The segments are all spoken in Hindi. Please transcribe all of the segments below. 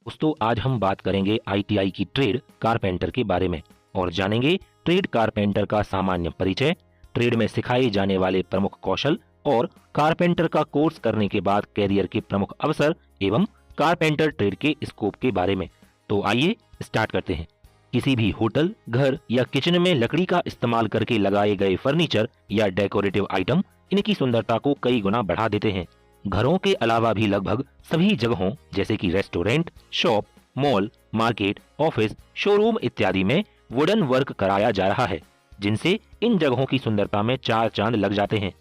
दोस्तों आज हम बात करेंगे आईटीआई की ट्रेड कारपेंटर के बारे में और जानेंगे ट्रेड कारपेंटर का सामान्य परिचय, ट्रेड में सिखाए जाने वाले प्रमुख कौशल और कारपेंटर का कोर्स करने के बाद कैरियर के प्रमुख अवसर एवं कारपेंटर ट्रेड के स्कोप के बारे में। तो आइए स्टार्ट करते हैं। किसी भी होटल, घर या किचन में लकड़ी का इस्तेमाल करके लगाए गए फर्नीचर या डेकोरेटिव आइटम इनकी सुंदरता को कई गुना बढ़ा देते हैं। घरों के अलावा भी लगभग सभी जगहों जैसे कि restaurant, shop, mall, market, office, showroom इत्यादि में वुडन वर्क कराया जा रहा है, जिनसे इन जगहों की सुंदरता में चार चांद लग जाते हैं।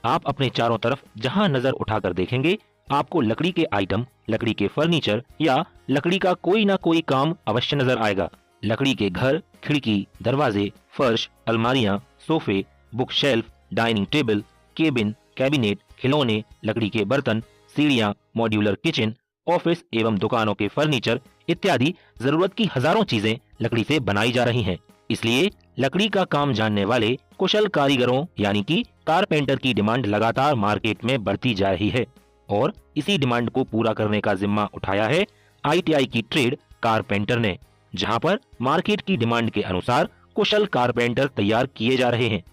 आप अपने चारों तरफ जहां नजर उठाकर देखेंगे, आपको लकड़ी के आइटम, लकड़ी के फर्नीचर या लकड़ी का कोई ना कोई काम अवश्य नजर आएगा। लकड़ी के घर, खिड़की, दरवाजे, फर्श, अलमारियां, सोफे, book shelf, dining table, cabin, cabinet, खिलौने, लकड़ी के बर्तन, सीढ़ियां, मॉड्यूलर किचन, ऑफिस एवं दुकानों के फर्नीचर इत्यादि जरूरत की हजारों चीजें लकड़ी से बनाई जा रही हैं। इसलिए लकड़ी का काम जानने वाले कुशल कारीगरों यानी कि कारपेंटर की डिमांड लगातार मार्केट में बढ़ती जा रही है और इसी डिमांड को पूरा करने का जिम्मा उठाया है आईटीआई की ट्रेड कारपेंटर ने, जहां पर मार्केट की डिमांड के अनुसार कुशल कारपेंटर तैयार किए जा रहे हैं।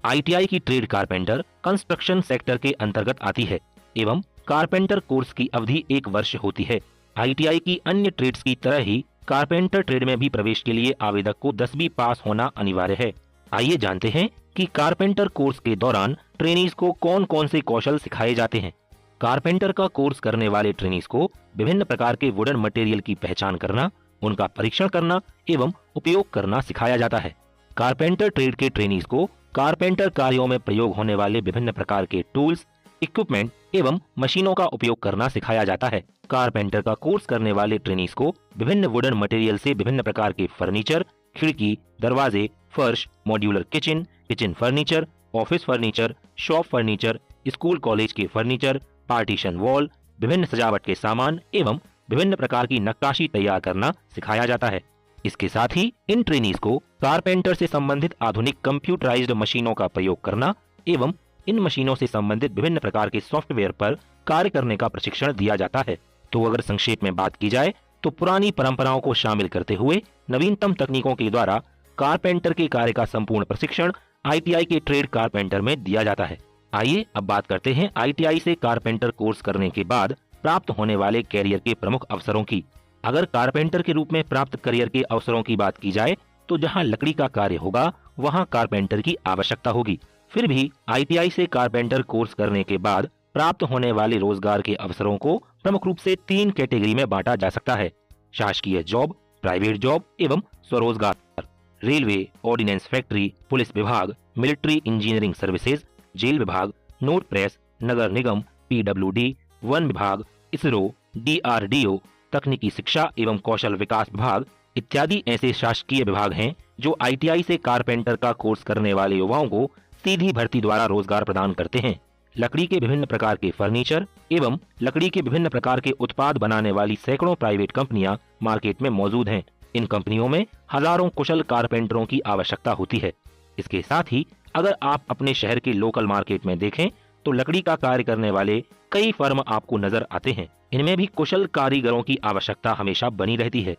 आईटीआई की ट्रेड कारपेंटर कंस्ट्रक्शन सेक्टर के अंतर्गत आती है एवं कारपेंटर कोर्स की अवधि 1 वर्ष होती है। आईटीआई की अन्य ट्रेड्स की तरह ही कारपेंटर ट्रेड में भी प्रवेश के लिए आवेदक को 10वीं पास होना अनिवार्य है। आइए जानते हैं कि कारपेंटर कोर्स के दौरान ट्रेनीज को कौन कौन से कौशल सिखाए जाते हैं। कारपेंटर का कोर्स करने वाले ट्रेनीज को विभिन्न प्रकार के वुडन मटेरियल की पहचान करना, उनका परीक्षण करना एवं उपयोग करना सिखाया जाता है। कारपेंटर ट्रेड के ट्रेनीज को कारपेंटर कार्यों में प्रयोग होने वाले विभिन्न प्रकार के टूल्स, इक्विपमेंट एवं मशीनों का उपयोग करना सिखाया जाता है। कारपेंटर का कोर्स करने वाले ट्रेनीज को विभिन्न वुडन मटेरियल से विभिन्न प्रकार के फर्नीचर, खिड़की, दरवाजे, फर्श, modular kitchen, kitchen furniture, office furniture, shop furniture, school college के फर्नीचर, पार्टीशन वॉल, विभिन्न सजावट के सामान एवं विभिन्न प्रकार की नक्काशी तैयार करना सिखाया जाता है। इसके साथ ही इन ट्रेनीज को कारपेंटर से संबंधित आधुनिक कंप्यूटराइज्ड मशीनों का प्रयोग करना एवं इन मशीनों से संबंधित विभिन्न प्रकार के सॉफ्टवेयर पर कार्य करने का प्रशिक्षण दिया जाता है। तो अगर संक्षेप में बात की जाए तो पुरानी परंपराओं को शामिल करते हुए नवीनतम तकनीकों के द्वारा कारपेंटर के कार्य का संपूर्ण प्रशिक्षण आईटीआई के ट्रेड कारपेंटर में दिया जाता है। आइए अब बात करते हैं आईटीआई से कारपेंटर कोर्स करने के बाद प्राप्त होने वाले कैरियर के प्रमुख अवसरों की। अगर कारपेंटर के रूप में प्राप्त करियर के अवसरों की बात की जाए तो जहां लकड़ी का कार्य होगा वहां कारपेंटर की आवश्यकता होगी। फिर भी आईटीआई से कारपेंटर कोर्स करने के बाद प्राप्त होने वाले रोजगार के अवसरों को प्रमुख रूप से 3 कैटेगरी में बांटा जा सकता है: शासकीय जॉब, प्राइवेट जॉब एवं स्वरोजगार। रेलवे, ऑर्डिनेंस फैक्ट्री, पुलिस विभाग, मिलिट्री इंजीनियरिंग सर्विसेज, जेल विभाग, नोट प्रेस, नगर निगम, पीडब्ल्यूडी, वन विभाग, इसरो, डीआरडीओ, तकनीकी शिक्षा एवं कौशल विकास विभाग इत्यादि ऐसे शासकीय विभाग हैं जो आईटीआई से कारपेंटर का कोर्स करने वाले युवाओं को सीधी भर्ती द्वारा रोजगार प्रदान करते हैं। लकड़ी के विभिन्न प्रकार के फर्नीचर एवं लकड़ी के विभिन्न प्रकार के उत्पाद बनाने वाली सैकड़ों प्राइवेट कंपनियां मार्केट में मौजूद हैं। इन कंपनियों में हजारों कुशल कारपेंटरों की आवश्यकता होती है। इसके साथ ही अगर आप अपने शहर के लोकल मार्केट में देखें तो लकड़ी का कार्य करने वाले कई फर्म आपको नजर आते हैं। इनमें भी कुशल कारीगरों की आवश्यकता हमेशा बनी रहती है।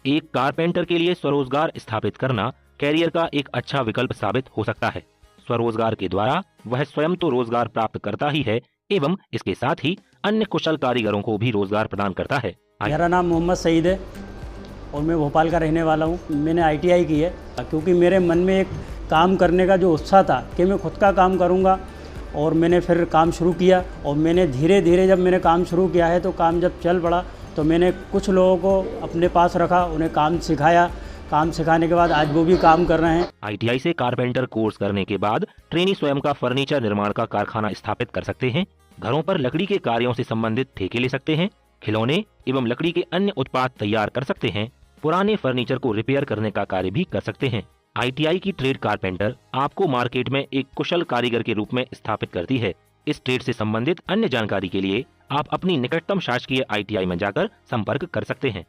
एक कारपेंटर के लिए स्वरोजगार स्थापित करना कैरियर का एक अच्छा विकल्प साबित हो सकता है। स्वरोजगार के द्वारा वह स्वयं तो रोजगार प्राप्त करता ही है एवं इसके साथ ही अन्य कुशल कारीगरों को भी रोजगार प्रदान करता है। मेरा नाम मोहम्मद सईद है और मैं भोपाल का रहने वाला हूँ। मैंने आईटीआई की है क्योंकि मेरे मन में एक काम करने का जो उत्साह था कि मैं खुद का काम करूँगा, और मैंने फिर काम शुरू किया और मैंने धीरे धीरे जब मैंने काम शुरू किया है तो काम जब चल पड़ा तो मैंने कुछ लोगों को अपने पास रखा, उन्हें काम सिखाया। काम सिखाने के बाद आज वो भी काम कर रहे हैं। आईटीआई से कारपेंटर कोर्स करने के बाद ट्रेनी स्वयं का फर्नीचर निर्माण का कारखाना स्थापित कर सकते हैं। घरों पर लकड़ी के कार्यों से संबंधित ठेके ले सकते हैं। खिलौने एवं लकड़ी के अन्य उत्पाद तैयार कर सकते हैं। पुराने फर्नीचर को रिपेयर करने का कार्य भी कर सकते हैं। आईटीआई की ट्रेड कारपेंटर आपको मार्केट में एक कुशल कारीगर के रूप में स्थापित करती है। इस ट्रेड से संबंधित अन्य जानकारी के लिए आप अपनी निकटतम शासकीय आईटीआई में जाकर संपर्क कर सकते हैं।